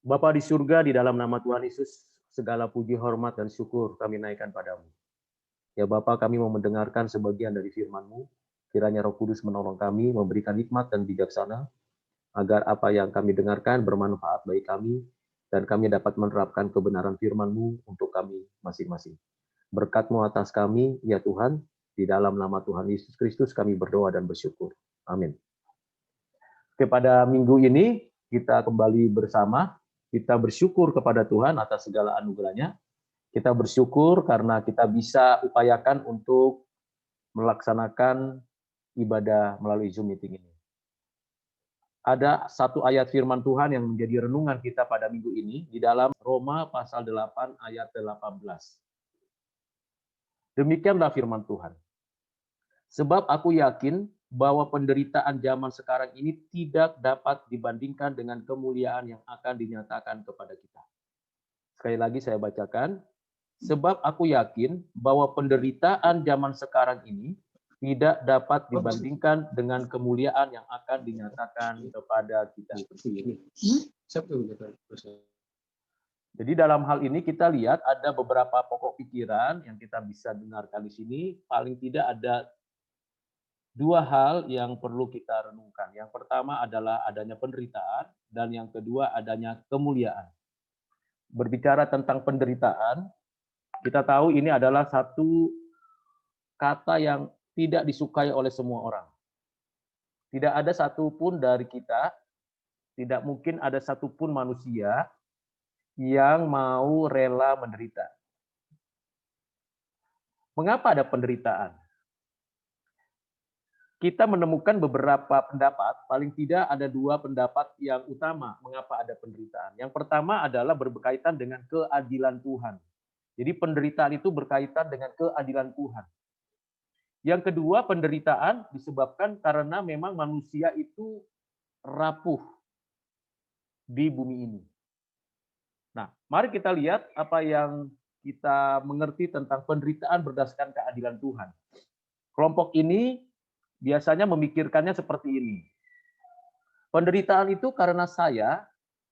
Bapa di surga, di dalam nama Tuhan Yesus, segala puji, hormat, dan syukur kami naikkan padamu. Ya Bapa, kami mau mendengarkan sebagian dari firman-Mu. Kiranya Roh Kudus menolong kami, memberikan hikmat dan bijaksana, agar apa yang kami dengarkan bermanfaat bagi kami, dan kami dapat menerapkan kebenaran firman-Mu untuk kami masing-masing. Berkat-Mu atas kami, ya Tuhan, di dalam nama Tuhan Yesus Kristus kami berdoa dan bersyukur. Amin. Pada minggu ini kita kembali bersama, kita bersyukur kepada Tuhan atas segala anugerahnya. Kita bersyukur karena kita bisa upayakan untuk melaksanakan ibadah melalui Zoom meeting ini. Ada satu ayat firman Tuhan yang menjadi renungan kita pada minggu ini di dalam Roma pasal 8 ayat 18. Demikianlah firman Tuhan. Sebab aku yakin bahwa penderitaan zaman sekarang ini tidak dapat dibandingkan dengan kemuliaan yang akan dinyatakan kepada kita. Sekali lagi saya bacakan. Sebab aku yakin bahwa penderitaan zaman sekarang ini tidak dapat dibandingkan dengan kemuliaan yang akan dinyatakan kepada kita. Jadi dalam hal ini kita lihat ada beberapa pokok pikiran yang kita bisa dengarkan di sini. Paling tidak ada dua hal yang perlu kita renungkan. Yang pertama adalah adanya penderitaan dan yang kedua adanya kemuliaan. Berbicara tentang penderitaan, kita tahu ini adalah satu kata yang tidak disukai oleh semua orang. Tidak ada satupun dari kita, tidak mungkin ada satupun manusia yang mau rela menderita. Mengapa ada penderitaan? Kita menemukan beberapa pendapat, paling tidak ada dua pendapat yang utama mengapa ada penderitaan. Yang pertama adalah berkaitan dengan keadilan Tuhan. Jadi penderitaan itu berkaitan dengan keadilan Tuhan. Yang kedua, penderitaan disebabkan karena memang manusia itu rapuh di bumi ini. Nah, mari kita lihat apa yang kita mengerti tentang penderitaan berdasarkan keadilan Tuhan. Kelompok ini biasanya memikirkannya seperti ini. Penderitaan itu karena saya,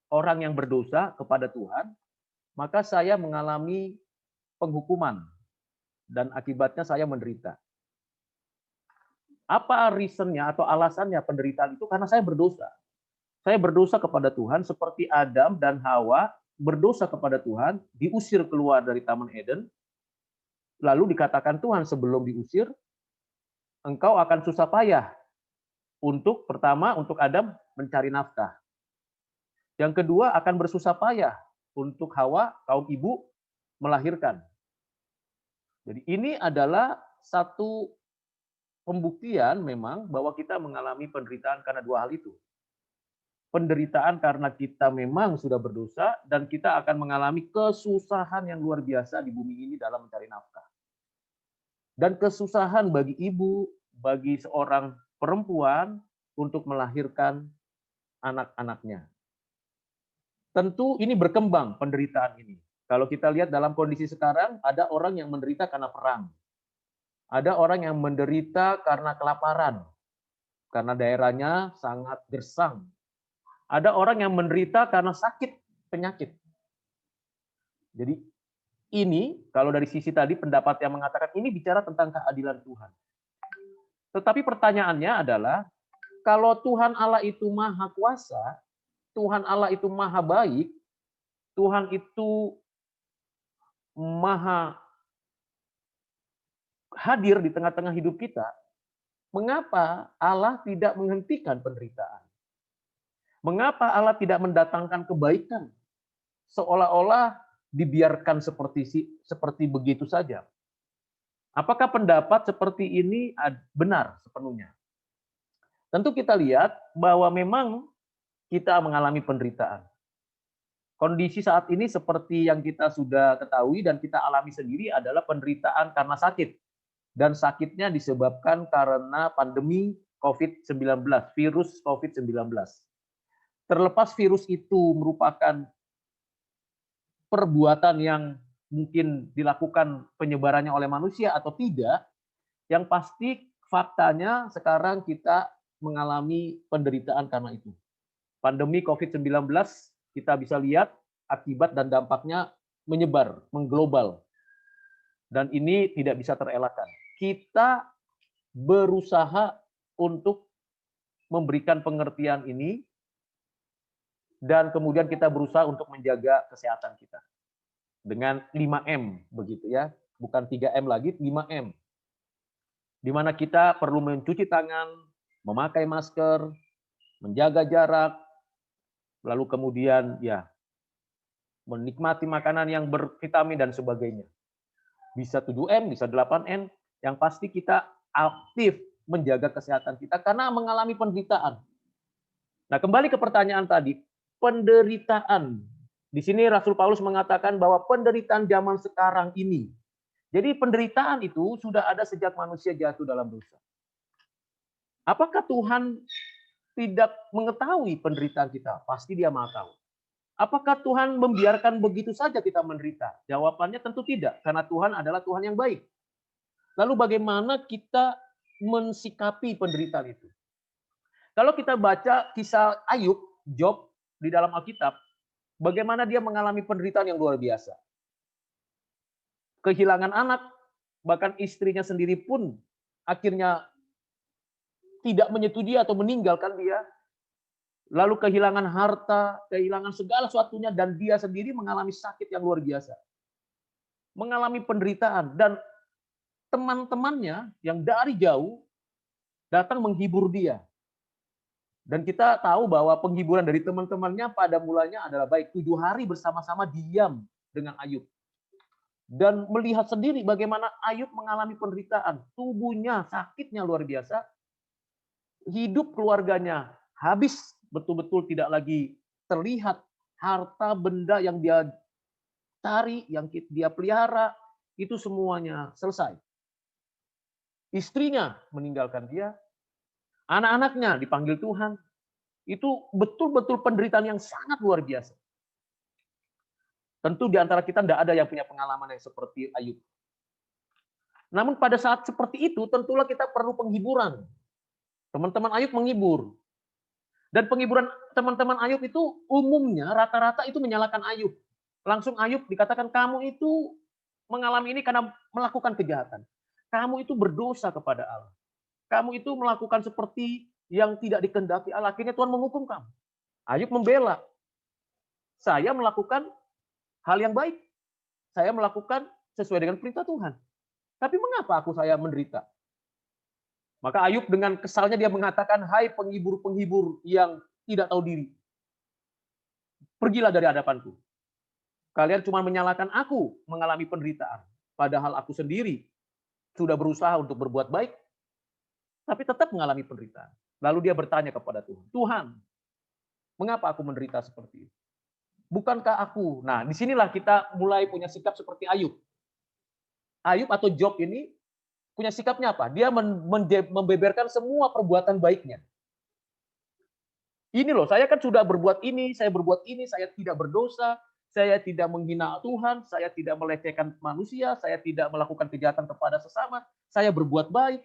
orang yang berdosa kepada Tuhan, maka saya mengalami penghukuman dan akibatnya saya menderita. Apa reasonnya atau alasannya penderitaan itu? Karena saya berdosa. Saya berdosa kepada Tuhan seperti Adam dan Hawa berdosa kepada Tuhan, diusir keluar dari Taman Eden, lalu dikatakan Tuhan sebelum diusir, engkau akan susah payah untuk pertama untuk Adam mencari nafkah. Yang kedua akan bersusah payah untuk Hawa, kaum ibu, melahirkan. Jadi ini adalah satu pembuktian memang bahwa kita mengalami penderitaan karena dua hal itu. Penderitaan karena kita memang sudah berdosa dan kita akan mengalami kesusahan yang luar biasa di bumi ini dalam mencari nafkah. Dan kesusahan bagi ibu, bagi seorang perempuan untuk melahirkan anak-anaknya. Tentu ini berkembang penderitaan ini. Kalau kita lihat dalam kondisi sekarang, ada orang yang menderita karena perang. Ada orang yang menderita karena kelaparan, karena daerahnya sangat gersang. Ada orang yang menderita karena sakit, penyakit. Jadi ini, kalau dari sisi tadi pendapat yang mengatakan ini bicara tentang keadilan Tuhan. Tetapi pertanyaannya adalah, kalau Tuhan Allah itu maha kuasa, Tuhan Allah itu maha baik, Tuhan itu maha hadir di tengah-tengah hidup kita, mengapa Allah tidak menghentikan penderitaan? Mengapa Allah tidak mendatangkan kebaikan? Seolah-olah dibiarkan seperti begitu saja. Apakah pendapat seperti ini benar sepenuhnya? Tentu kita lihat bahwa memang kita mengalami penderitaan. Kondisi saat ini seperti yang kita sudah ketahui dan kita alami sendiri adalah penderitaan karena sakit. Dan sakitnya disebabkan karena pandemi COVID-19, virus COVID-19. Terlepas virus itu merupakan perbuatan yang mungkin dilakukan penyebarannya oleh manusia atau tidak, yang pasti faktanya sekarang kita mengalami penderitaan karena itu. Pandemi COVID-19 kita bisa lihat akibat dan dampaknya menyebar, mengglobal. Dan ini tidak bisa terelakkan. Kita berusaha untuk memberikan pengertian ini, dan kemudian kita berusaha untuk menjaga kesehatan kita. Dengan 5M, begitu ya. Bukan 3M lagi, 5M. Di mana kita perlu mencuci tangan, memakai masker, menjaga jarak, lalu kemudian ya menikmati makanan yang bervitamin dan sebagainya. Bisa 7M, bisa 8M, yang pasti kita aktif menjaga kesehatan kita karena mengalami penderitaan. Nah, kembali ke pertanyaan tadi, penderitaan. Di sini Rasul Paulus mengatakan bahwa penderitaan zaman sekarang ini. Jadi penderitaan itu sudah ada sejak manusia jatuh dalam dosa. Apakah Tuhan tidak mengetahui penderitaan kita? Pasti Dia Maha tahu. Apakah Tuhan membiarkan begitu saja kita menderita? Jawabannya tentu tidak, karena Tuhan adalah Tuhan yang baik. Lalu bagaimana kita mensikapi penderitaan itu? Kalau kita baca kisah Ayub, Job di dalam Alkitab, bagaimana dia mengalami penderitaan yang luar biasa. Kehilangan anak, bahkan istrinya sendiri pun akhirnya tidak menyetujui atau meninggalkan dia. Lalu kehilangan harta, kehilangan segala sesuatunya, dan dia sendiri mengalami sakit yang luar biasa. Mengalami penderitaan, dan teman-temannya yang dari jauh datang menghibur dia. Dan kita tahu bahwa penghiburan dari teman-temannya pada mulanya adalah baik. 7 hari bersama-sama diam dengan Ayub. Dan melihat sendiri bagaimana Ayub mengalami penderitaan. Tubuhnya, sakitnya luar biasa. Hidup keluarganya habis, betul-betul tidak lagi terlihat. Harta benda yang dia cari, yang dia pelihara, itu semuanya selesai. Istrinya meninggalkan dia. Anak-anaknya dipanggil Tuhan. Itu betul-betul penderitaan yang sangat luar biasa. Tentu di antara kita tidak ada yang punya pengalaman yang seperti Ayub. Namun pada saat seperti itu, tentulah kita perlu penghiburan. Teman-teman Ayub menghibur. Dan penghiburan teman-teman Ayub itu umumnya rata-rata itu menyalahkan Ayub. Langsung Ayub dikatakan, kamu itu mengalami ini karena melakukan kejahatan. Kamu itu berdosa kepada Allah. Kamu itu melakukan seperti yang tidak dikehendaki Allah. Akhirnya Tuhan menghukum kamu. Ayub membela. Saya melakukan hal yang baik. Saya melakukan sesuai dengan perintah Tuhan. Tapi mengapa saya menderita? Maka Ayub dengan kesalnya dia mengatakan, hai penghibur-penghibur yang tidak tahu diri. Pergilah dari hadapanku. Kalian cuma menyalahkan aku mengalami penderitaan. Padahal aku sendiri sudah berusaha untuk berbuat baik, tapi tetap mengalami penderitaan. Lalu dia bertanya kepada Tuhan, Tuhan, mengapa aku menderita seperti itu? Bukankah aku? Nah, disinilah kita mulai punya sikap seperti Ayub. Ayub atau Job ini punya sikapnya apa? Dia membeberkan semua perbuatan baiknya. Ini loh, saya kan sudah berbuat ini, saya tidak berdosa, saya tidak menghina Tuhan, saya tidak melecehkan manusia, saya tidak melakukan kejahatan kepada sesama, saya berbuat baik,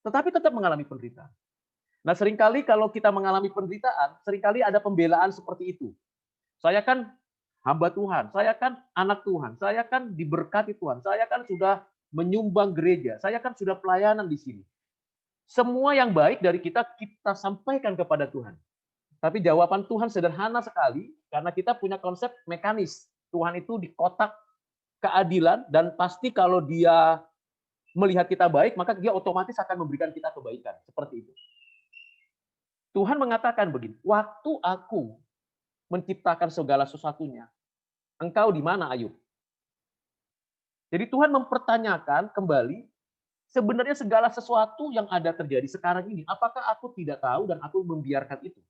tetapi tetap mengalami penderitaan. Nah, seringkali kalau kita mengalami penderitaan, seringkali ada pembelaan seperti itu. Saya kan hamba Tuhan, saya kan anak Tuhan, saya kan diberkati Tuhan, saya kan sudah menyumbang gereja, saya kan sudah pelayanan di sini. Semua yang baik dari kita sampaikan kepada Tuhan. Tapi jawaban Tuhan sederhana sekali, karena kita punya konsep mekanis. Tuhan itu di kotak keadilan, dan pasti kalau dia melihat kita baik, maka dia otomatis akan memberikan kita kebaikan. Seperti itu. Tuhan mengatakan begini, waktu aku menciptakan segala sesuatunya, engkau di mana Ayub? Jadi Tuhan mempertanyakan kembali, sebenarnya segala sesuatu yang ada terjadi sekarang ini, apakah aku tidak tahu dan aku membiarkan itu?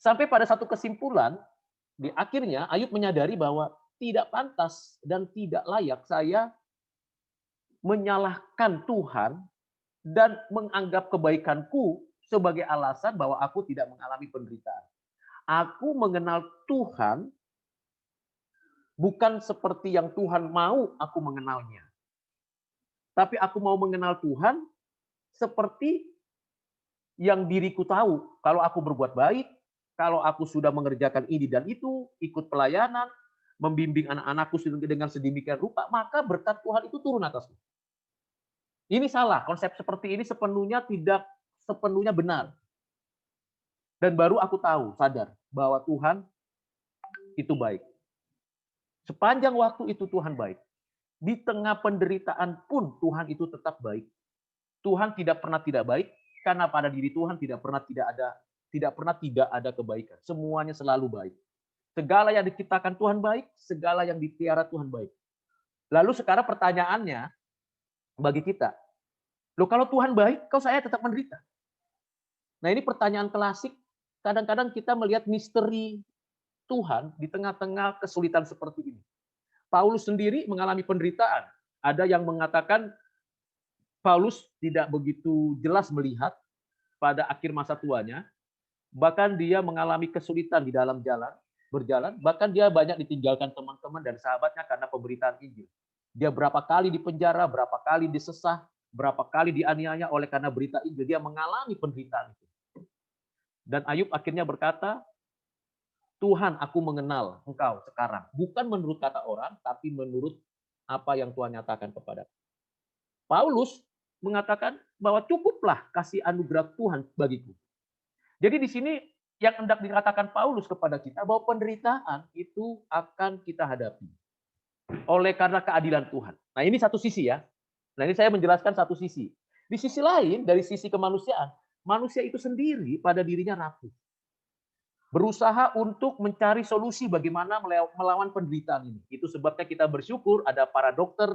Sampai pada satu kesimpulan, di akhirnya Ayub menyadari bahwa tidak pantas dan tidak layak saya menyalahkan Tuhan dan menganggap kebaikanku sebagai alasan bahwa aku tidak mengalami penderitaan. Aku mengenal Tuhan bukan seperti yang Tuhan mau aku mengenalnya. Tapi aku mau mengenal Tuhan seperti yang diriku tahu. Kalau aku berbuat baik, Kalau aku sudah mengerjakan ini dan itu, ikut pelayanan, membimbing anak-anakku dengan sedemikian rupa, maka berkat Tuhan itu turun atasku. Ini salah, konsep seperti ini tidak sepenuhnya benar. Dan baru aku tahu, sadar, bahwa Tuhan itu baik. Sepanjang waktu itu Tuhan baik. Di tengah penderitaan pun Tuhan itu tetap baik. Tuhan tidak pernah tidak baik, karena pada diri Tuhan tidak pernah tidak ada kebaikan. Semuanya selalu baik. Segala yang diciptakan Tuhan baik, segala yang dipelihara Tuhan baik. Lalu sekarang pertanyaannya bagi kita, loh kalau Tuhan baik, kok saya tetap menderita? Nah ini pertanyaan klasik, kadang-kadang kita melihat misteri Tuhan di tengah-tengah kesulitan seperti ini. Paulus sendiri mengalami penderitaan. Ada yang mengatakan Paulus tidak begitu jelas melihat pada akhir masa tuanya, bahkan dia mengalami kesulitan di dalam berjalan, bahkan dia banyak ditinggalkan teman-teman dan sahabatnya karena pemberitaan Injil. Dia berapa kali dipenjara, berapa kali disesah, berapa kali dianiaya oleh karena berita Injil. Dia mengalami penderitaan itu. Dan Ayub akhirnya berkata, Tuhan, aku mengenal Engkau sekarang. Bukan menurut kata orang, tapi menurut apa yang Tuhan nyatakan kepada. Paulus mengatakan bahwa cukuplah kasih anugerah Tuhan bagiku. Jadi di sini yang hendak dikatakan Paulus kepada kita bahwa penderitaan itu akan kita hadapi oleh karena keadilan Tuhan. Nah ini satu sisi ya. Nah ini saya menjelaskan satu sisi. Di sisi lain, dari sisi kemanusiaan, manusia itu sendiri pada dirinya rapuh. Berusaha untuk mencari solusi bagaimana melawan penderitaan ini. Itu sebabnya kita bersyukur ada para dokter,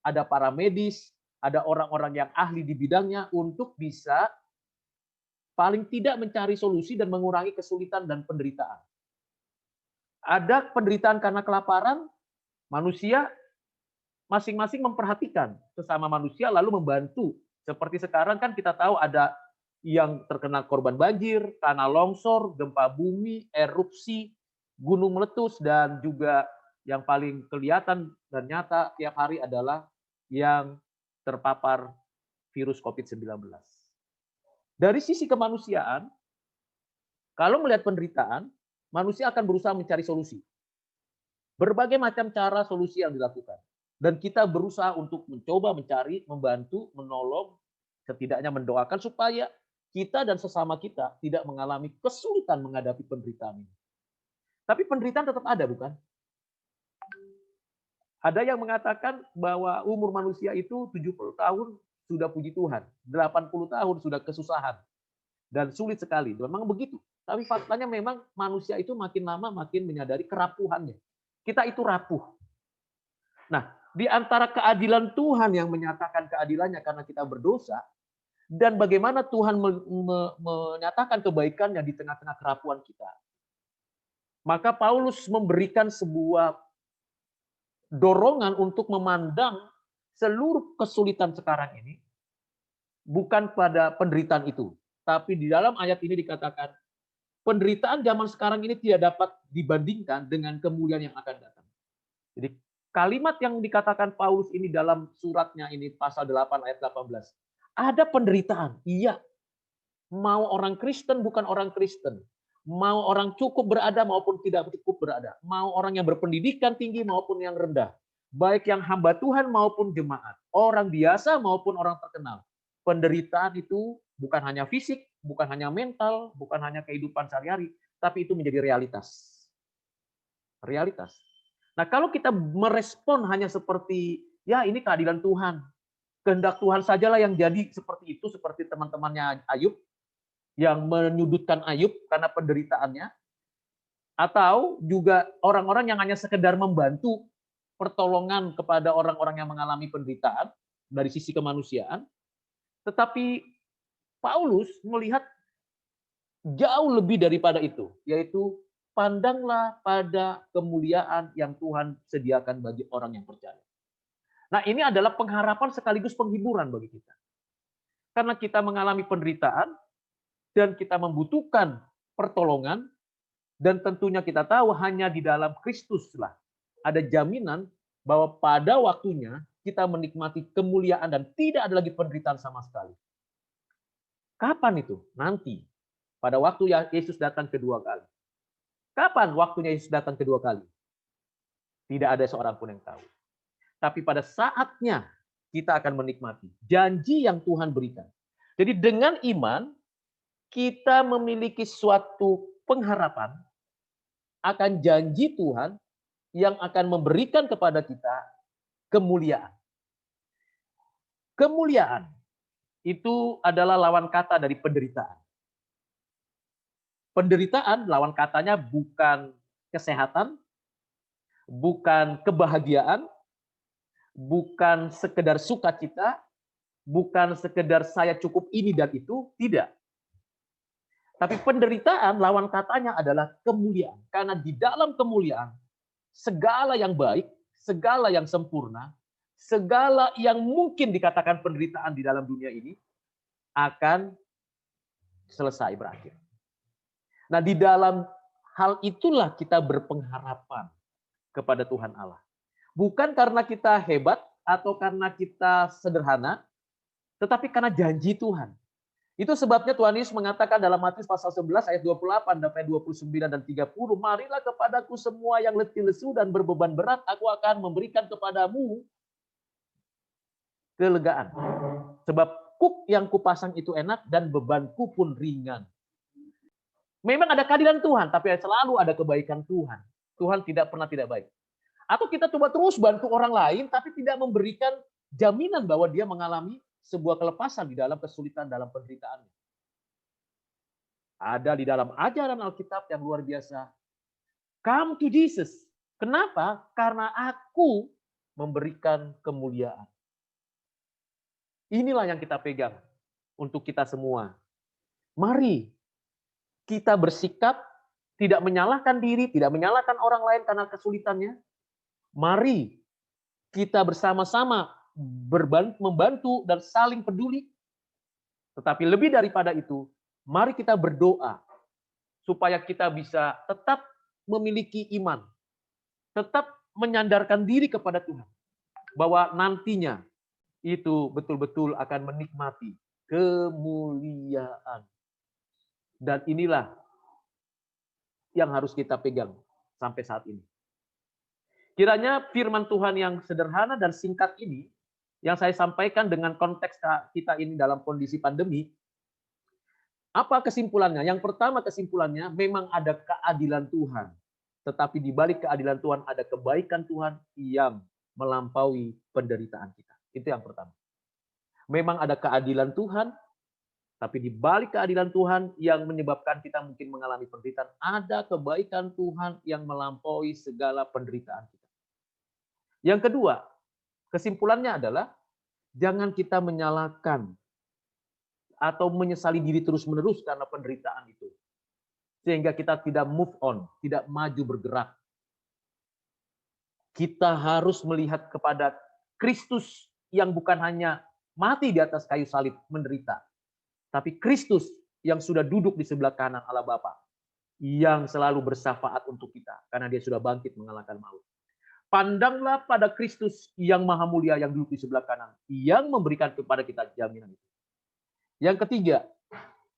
ada para medis, ada orang-orang yang ahli di bidangnya untuk bisa paling tidak mencari solusi dan mengurangi kesulitan dan penderitaan. Ada penderitaan karena kelaparan, manusia masing-masing memperhatikan sesama manusia lalu membantu. Seperti sekarang kan kita tahu ada yang terkena korban banjir, tanah longsor, gempa bumi, erupsi, gunung meletus, dan juga yang paling kelihatan dan nyata tiap hari adalah yang terpapar virus COVID-19. Dari sisi kemanusiaan, kalau melihat penderitaan, manusia akan berusaha mencari solusi. Berbagai macam cara solusi yang dilakukan. Dan kita berusaha untuk mencoba mencari, membantu, menolong, setidaknya mendoakan supaya kita dan sesama kita tidak mengalami kesulitan menghadapi penderitaan ini. Tapi penderitaan tetap ada, bukan? Ada yang mengatakan bahwa umur manusia itu 70 tahun sudah puji Tuhan, 80 tahun sudah kesusahan, dan sulit sekali. Memang begitu. Tapi faktanya memang manusia itu makin lama makin menyadari kerapuhannya. Kita itu rapuh. Nah, di antara keadilan Tuhan yang menyatakan keadilannya karena kita berdosa, dan bagaimana Tuhan menyatakan kebaikannya di tengah-tengah kerapuhan kita. Maka Paulus memberikan sebuah dorongan untuk memandang seluruh kesulitan sekarang ini bukan pada penderitaan itu. Tapi di dalam ayat ini dikatakan, penderitaan zaman sekarang ini tidak dapat dibandingkan dengan kemuliaan yang akan datang. Jadi kalimat yang dikatakan Paulus ini dalam suratnya ini, pasal 8 ayat 18. Ada penderitaan, iya. Mau orang Kristen, bukan orang Kristen. Mau orang cukup berada maupun tidak cukup berada. Mau orang yang berpendidikan tinggi maupun yang rendah. Baik yang hamba Tuhan maupun jemaat. Orang biasa maupun orang terkenal. Penderitaan itu bukan hanya fisik, bukan hanya mental, bukan hanya kehidupan sehari-hari, tapi itu menjadi realitas. Realitas. Nah kalau kita merespon hanya seperti, ya ini keadilan Tuhan. Kehendak Tuhan sajalah yang jadi seperti itu, seperti teman-temannya Ayub, yang menyudutkan Ayub karena penderitaannya, atau juga orang-orang yang hanya sekedar membantu pertolongan kepada orang-orang yang mengalami penderitaan dari sisi kemanusiaan, tetapi Paulus melihat jauh lebih daripada itu, yaitu pandanglah pada kemuliaan yang Tuhan sediakan bagi orang yang percaya. Nah, ini adalah pengharapan sekaligus penghiburan bagi kita. Karena kita mengalami penderitaan, dan kita membutuhkan pertolongan, dan tentunya kita tahu hanya di dalam Kristuslah ada jaminan bahwa pada waktunya kita menikmati kemuliaan dan tidak ada lagi penderitaan sama sekali. Kapan itu? Nanti. Pada waktu Yesus datang kedua kali. Kapan waktunya Yesus datang kedua kali? Tidak ada seorang pun yang tahu. Tapi pada saatnya kita akan menikmati janji yang Tuhan berikan. Jadi dengan iman, kita memiliki suatu pengharapan akan janji Tuhan yang akan memberikan kepada kita kemuliaan. Kemuliaan itu adalah lawan kata dari penderitaan. Penderitaan lawan katanya bukan kesehatan, bukan kebahagiaan, bukan sekedar sukacita, bukan sekedar saya cukup ini dan itu, tidak. Tapi penderitaan lawan katanya adalah kemuliaan. Karena di dalam kemuliaan, segala yang baik, segala yang sempurna, segala yang mungkin dikatakan penderitaan di dalam dunia ini akan selesai berakhir. Nah, di dalam hal itulah kita berpengharapan kepada Tuhan Allah. Bukan karena kita hebat atau karena kita sederhana, tetapi karena janji Tuhan. Itu sebabnya Tuhan Yesus mengatakan dalam Matius pasal 11 ayat 28 sampai 29 dan 30, "Marilah kepadaku semua yang letih lesu dan berbeban berat, aku akan memberikan kepadamu kelegaan. Sebab kuk yang kupasang itu enak dan bebanku pun ringan." Memang ada keadilan Tuhan, tapi selalu ada kebaikan Tuhan. Tuhan tidak pernah tidak baik. Atau kita coba terus bantu orang lain, tapi tidak memberikan jaminan bahwa dia mengalami sebuah kelepasan di dalam kesulitan, dalam penderitaannya. Ada di dalam ajaran Alkitab yang luar biasa. Come to Jesus. Kenapa? Karena aku memberikan kemuliaan. Inilah yang kita pegang untuk kita semua. Mari kita bersikap tidak menyalahkan diri, tidak menyalahkan orang lain karena kesulitannya. Mari kita bersama-sama membantu dan saling peduli. Tetapi lebih daripada itu, mari kita berdoa supaya kita bisa tetap memiliki iman, tetap menyandarkan diri kepada Tuhan, bahwa nantinya itu betul-betul akan menikmati kemuliaan. Dan inilah yang harus kita pegang sampai saat ini. Kiranya firman Tuhan yang sederhana dan singkat ini, yang saya sampaikan dengan konteks kita ini dalam kondisi pandemi, apa kesimpulannya? Yang pertama kesimpulannya, memang ada keadilan Tuhan. Tetapi di balik keadilan Tuhan ada kebaikan Tuhan yang melampaui penderitaan kita. Itu yang pertama. Memang ada keadilan Tuhan, tapi di balik keadilan Tuhan yang menyebabkan kita mungkin mengalami penderitaan, ada kebaikan Tuhan yang melampaui segala penderitaan kita. Yang kedua, kesimpulannya adalah jangan kita menyalahkan atau menyesali diri terus-menerus karena penderitaan itu. Sehingga kita tidak move on, tidak maju bergerak. Kita harus melihat kepada Kristus yang bukan hanya mati di atas kayu salib menderita, tapi Kristus yang sudah duduk di sebelah kanan Allah Bapa, yang selalu bersyafaat untuk kita, karena dia sudah bangkit mengalahkan maut. Pandanglah pada Kristus yang maha mulia yang duduk di sebelah kanan, yang memberikan kepada kita jaminan itu. Yang ketiga,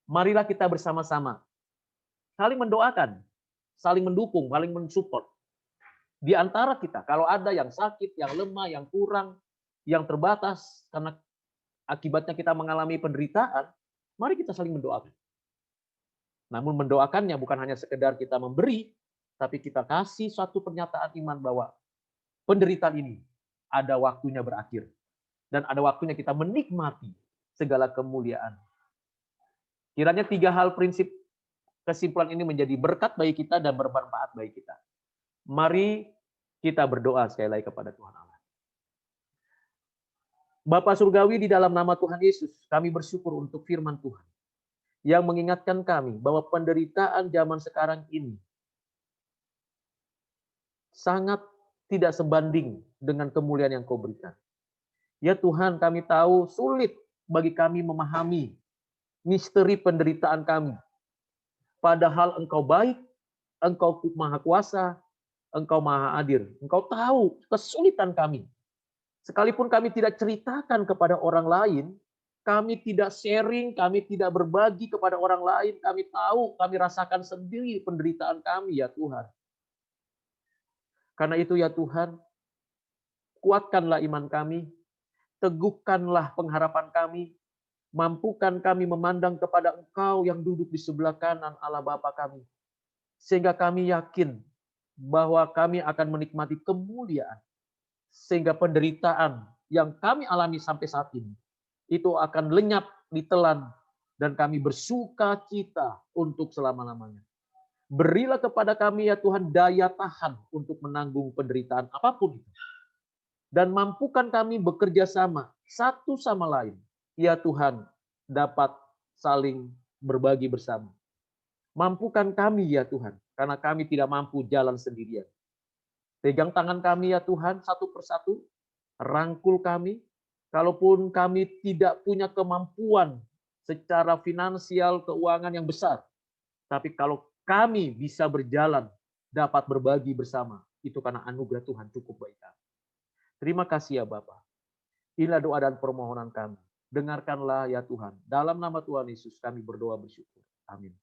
marilah kita bersama-sama saling mendoakan, saling mendukung, saling mensupport. Di antara kita, kalau ada yang sakit, yang lemah, yang kurang, yang terbatas, karena akibatnya kita mengalami penderitaan, mari kita saling mendoakan. Namun mendoakannya bukan hanya sekedar kita memberi, tapi kita kasih suatu pernyataan iman bahwa penderitaan ini ada waktunya berakhir. Dan ada waktunya kita menikmati segala kemuliaan. Kiranya 3 hal prinsip kesimpulan ini menjadi berkat bagi kita dan bermanfaat bagi kita. Mari kita berdoa sekali lagi kepada Tuhan Allah. Bapa Surgawi, di dalam nama Tuhan Yesus, kami bersyukur untuk firman Tuhan yang mengingatkan kami bahwa penderitaan zaman sekarang ini sangat tidak sebanding dengan kemuliaan yang Kau berikan. Ya Tuhan, kami tahu sulit bagi kami memahami misteri penderitaan kami. Padahal Engkau baik, Engkau maha kuasa, Engkau maha adil. Engkau tahu kesulitan kami. Sekalipun kami tidak ceritakan kepada orang lain, Kami tidak sharing, kami tidak berbagi kepada orang lain. Kami tahu, kami rasakan sendiri penderitaan kami ya Tuhan. Karena itu ya Tuhan, kuatkanlah iman kami, teguhkanlah pengharapan kami, mampukan kami memandang kepada Engkau yang duduk di sebelah kanan Allah Bapa kami. Sehingga kami yakin bahwa kami akan menikmati kemuliaan. Sehingga penderitaan yang kami alami sampai saat ini, itu akan lenyap ditelan dan kami bersuka cita untuk selama-lamanya. Berilah kepada kami ya Tuhan daya tahan untuk menanggung penderitaan apapun itu. Dan mampukan kami bekerja sama satu sama lain. Ya Tuhan, dapat saling berbagi bersama. Mampukan kami ya Tuhan, karena kami tidak mampu jalan sendirian. Pegang tangan kami ya Tuhan satu persatu, rangkul kami. Kalaupun kami tidak punya kemampuan secara finansial, keuangan yang besar, tapi kalau kami bisa berjalan, dapat berbagi bersama, itu karena anugerah Tuhan cukup baik kami. Terima kasih ya Bapa. Inilah doa dan permohonan kami. Dengarkanlah ya Tuhan. Dalam nama Tuhan Yesus kami berdoa bersyukur. Amin.